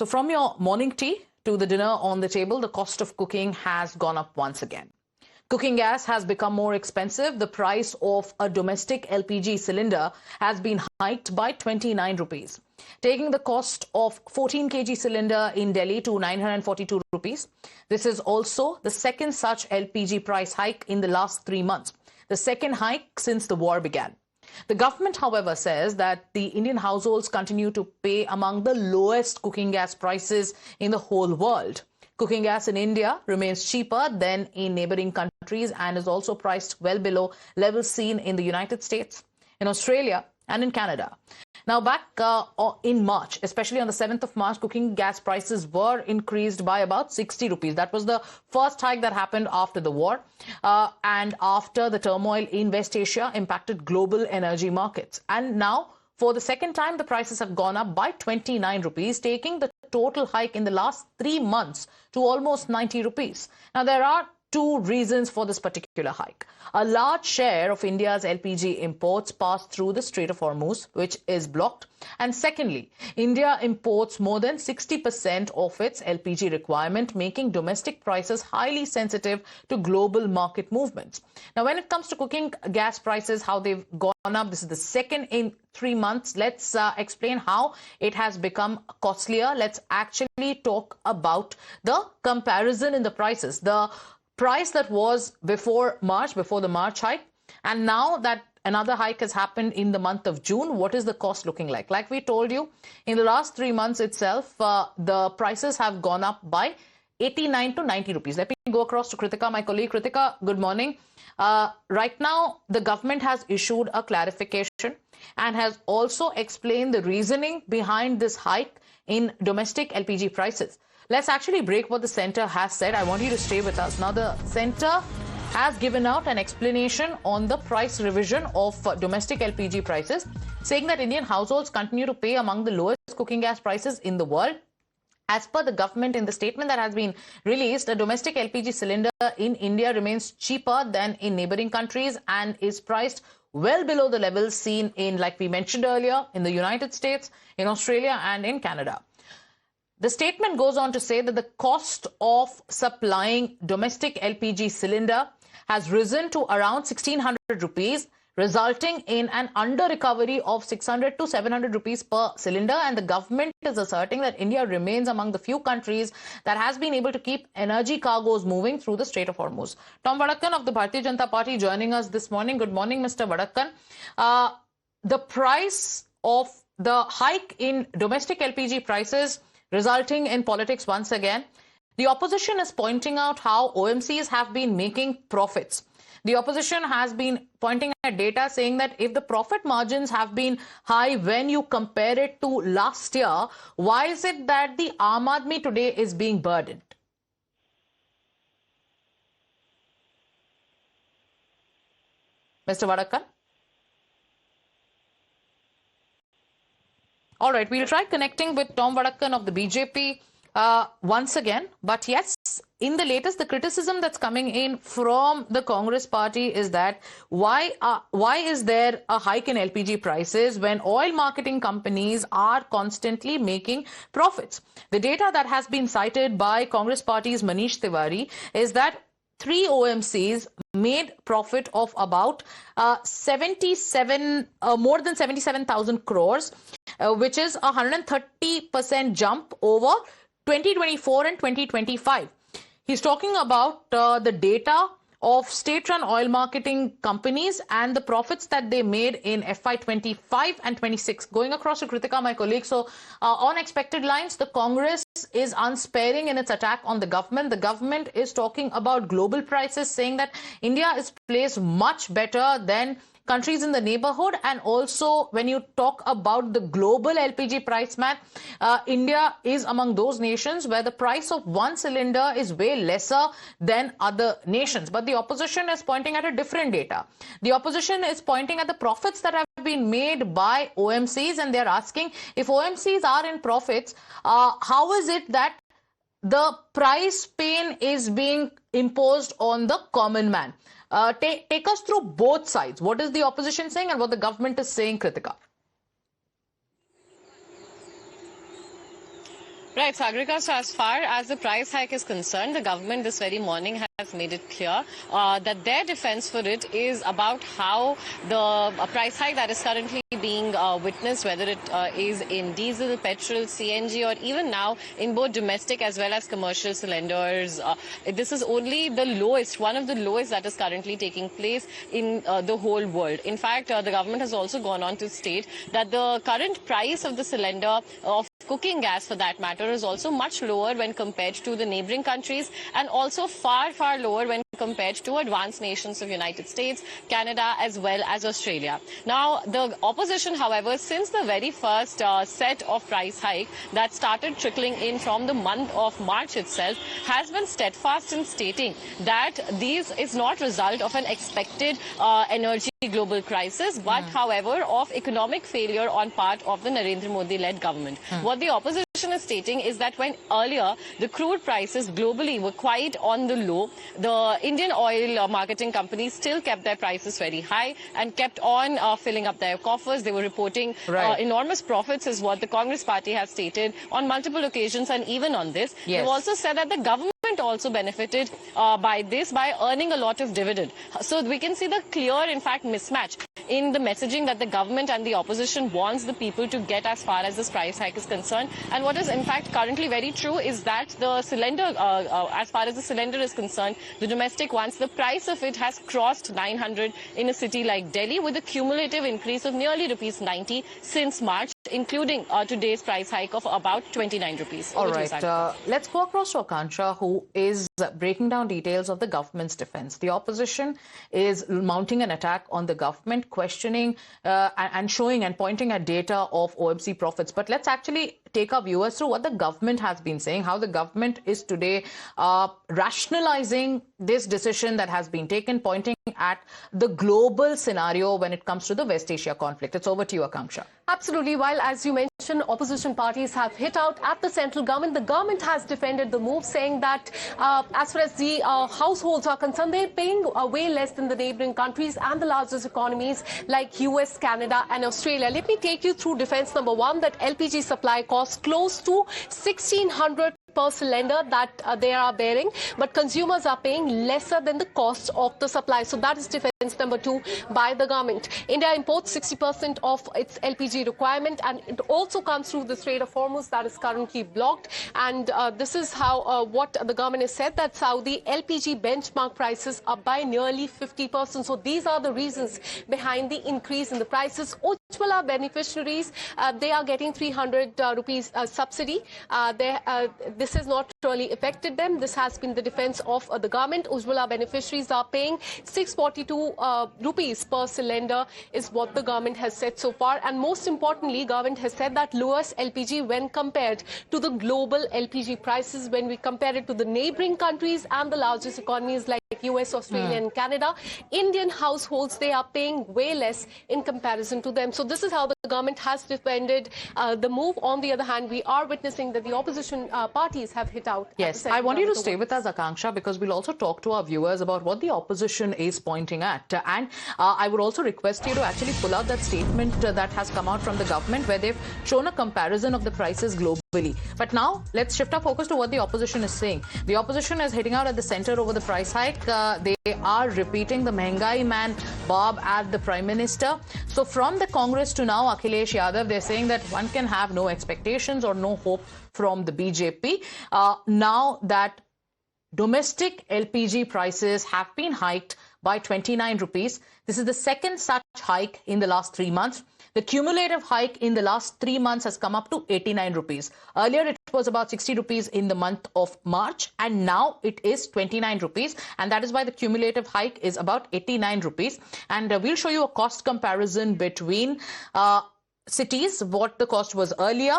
So from your morning tea to the dinner on the table, the cost of cooking has gone up once again. Cooking gas has become more expensive. The price of a domestic LPG cylinder has been hiked by 29 rupees, taking the cost of 14 kg cylinder in Delhi to 942 rupees. This is also the second such LPG price hike in the last 3 months, the second hike since the war began. The government, however, says that the Indian households continue to pay among the lowest cooking gas prices in the whole world. Cooking gas in India remains cheaper than in neighboring countries and is also priced well below levels seen in the United States, in Australia and in Canada. Now, back in March, especially on the 7th of March, cooking gas prices were increased by about 60 rupees. That was the first hike that happened after the war and after the turmoil in West Asia impacted global energy markets. And now, for the second time, the prices have gone up by 29 rupees, taking the total hike in the last 3 months to almost 90 rupees. Now, there are two reasons for this particular hike. A large share of India's LPG imports pass through the Strait of Hormuz, which is blocked. And secondly, India imports more than 60% of its LPG requirement, making domestic prices highly sensitive to global market movements. Now, when it comes to cooking gas prices, how they've gone up, this is the second in 3 months. Let's explain how it has become costlier. Let's actually talk about the comparison in the prices. The price that was before the March hike, and now that another hike has happened in the month of June, what is the cost looking like? Like we told you, in the last 3 months itself, the prices have gone up by 89 to 90 rupees. Let me go across to Kritika, my colleague. Kritika, good morning. Right now, the government has issued a clarification and has also explained the reasoning behind this hike in domestic LPG prices. Let's actually break what the centre has said. I want you to stay with us. Now, the centre has given out an explanation on the price revision of domestic LPG prices, saying that Indian households continue to pay among the lowest cooking gas prices in the world. As per the government, in the statement that has been released, a domestic LPG cylinder in India remains cheaper than in neighboring countries and is priced well below the levels seen in, like we mentioned earlier, in the United States, in Australia and in Canada. The statement goes on to say that the cost of supplying domestic LPG cylinder has risen to around 1600 rupees, resulting in an under-recovery of 600 to 700 rupees per cylinder. And the government is asserting that India remains among the few countries that has been able to keep energy cargoes moving through the Strait of Hormuz. Tom Vadakkan of the Bharatiya Janata Party joining us this morning. Good morning, Mr. Vadakkan. The price of the hike in domestic LPG prices resulting in politics once again. The opposition is pointing out how OMCs have been making profits. The opposition has been pointing at data saying that if the profit margins have been high when you compare it to last year, why is it that the Aam Aadmi today is being burdened? Mr. Vadakkan? All right, we'll try connecting with Tom Vadakkan of the BJP once again. But yes, in the latest, the criticism that's coming in from the Congress party is that why is there a hike in LPG prices when oil marketing companies are constantly making profits? The data that has been cited by Congress party's Manish Tiwari is that 3 OMCs made profit of about more than 77,000 crores, which is a 130% jump over 2024 and 2025. He's talking about the data of state-run oil marketing companies and the profits that they made in FY25 and 26. Going across to Kritika, my colleague. So on expected lines, the Congress is unsparing in its attack on the government. The government is talking about global prices, saying that India is placed much better than countries in the neighborhood. And also, when you talk about the global LPG price map, India is among those nations where the price of one cylinder is way lesser than other nations. But the opposition is pointing at a different data. The opposition is pointing at the profits that have been made by OMCs, and they're asking, if OMCs are in profits, how is it that the price pain is being imposed on the common man? Take us through both sides. What is the opposition saying and what the government is saying, Kritika? Right, Sagrika, so as far as the price hike is concerned, the government this very morning has made it clear that their defense for it is about how the price hike that is currently being witnessed, whether it is in diesel, petrol, CNG, or even now in both domestic as well as commercial cylinders. This is only the lowest, one of the lowest that is currently taking place in the whole world. In fact, the government has also gone on to state that the current price of the cylinder of cooking gas, for that matter, is also much lower when compared to the neighboring countries, and also far, far lower when compared to advanced nations of United States, Canada, as well as Australia. Now, the opposition, however, since the very first set of price hike that started trickling in from the month of March itself, has been steadfast in stating that this is not result of an expected energy global crisis, but however of economic failure on part of the Narendra Modi-led government. What the opposition is stating is that when earlier the crude prices globally were quite on the low, the Indian oil marketing companies still kept their prices very high and kept on filling up their coffers. They were reporting enormous profits, is what the Congress party has stated on multiple occasions, and even on this. They've also said that the government also benefited by this, by earning a lot of dividend. So we can see the clear, in fact, mismatch in the messaging that the government and the opposition wants the people to get as far as this price hike is concerned. And what is in fact currently very true is that the cylinder, as far as the cylinder is concerned, the domestic ones, the price of it has crossed 900 in a city like Delhi, with a cumulative increase of nearly rupees 90 since March, including today's price hike of about 29 rupees. All right, let's go across to Akansha, who is breaking down details of the government's defense. The opposition is mounting an attack on the government, questioning and showing and pointing at data of OMC profits. But let's actually take our viewers through what the government has been saying, how the government is today rationalizing this decision that has been taken, pointing at the global scenario when it comes to the West Asia conflict. It's over to you, Akanksha. Absolutely. While, as you mentioned, opposition parties have hit out at the central government, the government has defended the move, saying that as far as the households are concerned, they're paying way less than the neighboring countries and the largest economies like US, Canada and Australia. Let me take you through defense number one, that LPG supply costs close to 1,600 per cylinder that they are bearing, but consumers are paying lesser than the cost of the supply. So that is defense number two by the government. India imports 60% of its LPG requirement, and it also comes through the Strait of Hormuz that is currently blocked. And this is how what the government has said, that Saudi LPG benchmark prices up by nearly 50%. So these are the reasons behind the increase in the prices. Ujjwala beneficiaries, they are getting 300 rupees subsidy. This has not really affected them. This has been the defense of the government. Ujjwala beneficiaries are paying 642 rupees per cylinder is what the government has said so far. And most importantly, government has said that lowers LPG when compared to the global LPG prices, when we compare it to the neighboring countries and the largest economies like US, Australia and Canada. Indian households, they are paying way less in comparison to them. So this is how the government has defended the move. On the other hand, we are witnessing that the opposition parties have hit out. Yes, I want you to stay with us, Akanksha, because we'll also talk to our viewers about what the opposition is pointing at. And I would also request you to actually pull out that statement that has come out from the government, where they've shown a comparison of the prices globally. But now let's shift our focus to what the opposition is saying. The opposition is hitting out at the center over the price hike. They are repeating the Mehengai man Bob at the Prime Minister. So from the Congress to now Akhilesh Yadav, they're saying that one can have no expectations or no hope from the BJP. Now that domestic LPG prices have been hiked by 29 rupees. This is the second such hike in the last 3 months. The cumulative hike in the last 3 months has come up to 89 rupees. Earlier, it was about 60 rupees in the month of March, and now it is 29 rupees. And that is why the cumulative hike is about 89 rupees. And we'll show you a cost comparison between cities, what the cost was earlier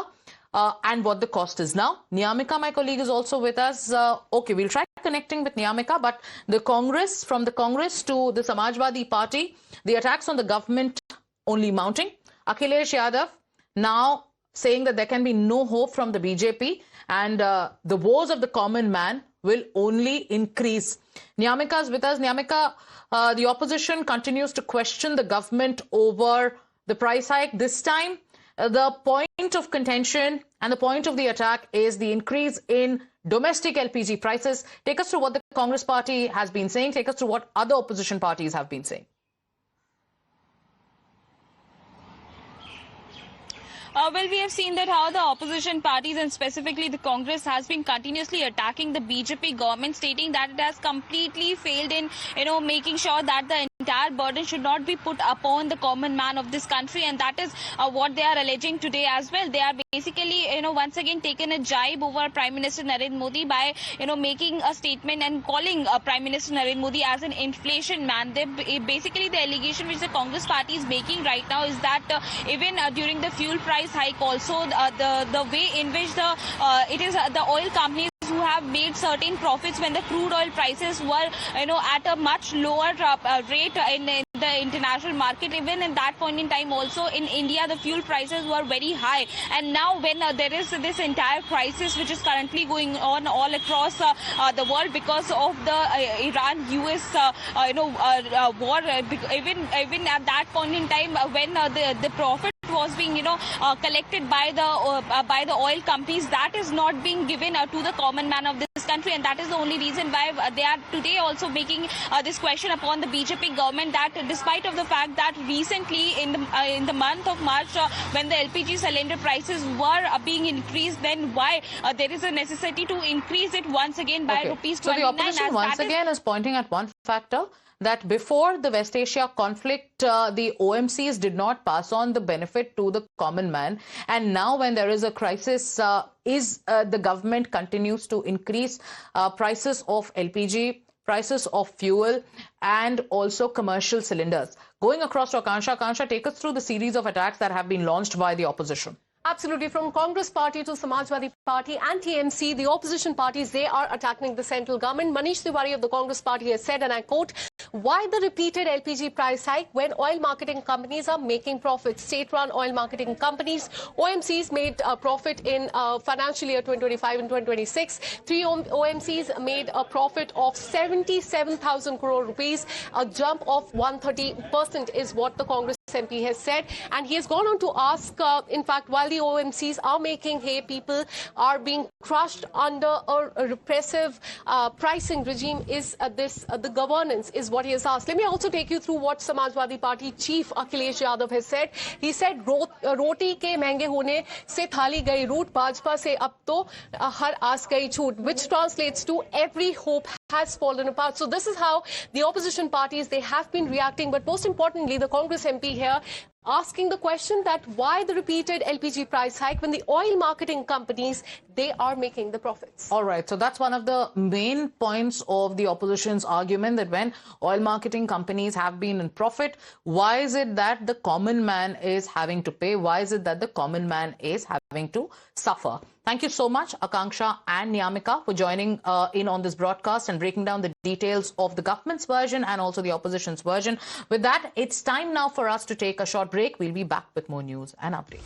and what the cost is now. Niyamika, my colleague, is also with us. Okay, we'll try connecting with Niyamika, but the Congress, from the Congress to the Samajwadi Party, the attacks on the government only mounting. Akhilesh Yadav now saying that there can be no hope from the BJP, and the woes of the common man will only increase. Niyamika is with us. Niyamika, the opposition continues to question the government over the price hike. This time, The point of contention and the point of the attack is the increase in domestic LPG prices. Take us through what the Congress party has been saying. Take us through what other opposition parties have been saying. Well, we have seen that how the opposition parties and specifically the Congress has been continuously attacking the BJP government, stating that it has completely failed in, making sure that the entire burden should not be put upon the common man of this country, and that is what they are alleging today as well. They are basically, once again taken a jibe over Prime Minister Narendra Modi by, making a statement and calling Prime Minister Narendra Modi as an inflation man. Basically, the allegation which the Congress party is making right now is that even during the fuel price hike, also the way in which the oil companies who have made certain profits when the crude oil prices were at a much lower rate in the international market. Even in that point in time, also in India, the fuel prices were very high, and now when there is this entire crisis which is currently going on all across the world because of the Iran-US war, even at that point in time when the profit was being collected by the oil companies, that is not being given to the common man of this country, and that is the only reason why they are today also making this question upon the BJP government, that despite of the fact that recently in the month of March when the LPG cylinder prices were being increased, then why there is a necessity to increase it once again by rupees 29. So the opposition once again is pointing at one factor, that before the West Asia conflict, the OMCs did not pass on the benefit to the common man. And now when there is a crisis, the government continues to increase prices of LPG, prices of fuel, and also commercial cylinders. Going across to Akansha. Akansha, take us through the series of attacks that have been launched by the opposition. Absolutely. From Congress party to Samajwadi party and TMC, the opposition parties, they are attacking the central government. Manish Tiwari of the Congress party has said, and I quote, "Why the repeated LPG price hike when oil marketing companies are making profits? State-run oil marketing companies, OMCs, made a profit in financial year 2025 and 2026. Three OMCs made a profit of 77,000 crore rupees, a jump of 130% is what the Congress MP has said. And he has gone on to ask, in fact, while the OMCs are making hay, people are being crushed under a repressive pricing regime. Is this the governance, is what he has asked. Let me also take you through what Samajwadi Party Chief Akhilesh Yadav has said. He said, roti ke महंगे होने से थाली गई root, Bhajpa से अब तो हर आस गई छूट, which translates to every hope has fallen apart. So this is how the opposition parties, they have been reacting. But most importantly, the Congress MP here asking the question that why the repeated LPG price hike when the oil marketing companies, they are making the profits. All right. So that's one of the main points of the opposition's argument, that when oil marketing companies have been in profit, why is it that the common man is having to pay? Why is it that the common man is having to suffer? Thank you so much, Akanksha and Nyamika, for joining in on this broadcast and breaking down the details of the government's version and also the opposition's version. With that, it's time now for us to take a short break. We'll be back with more news and updates.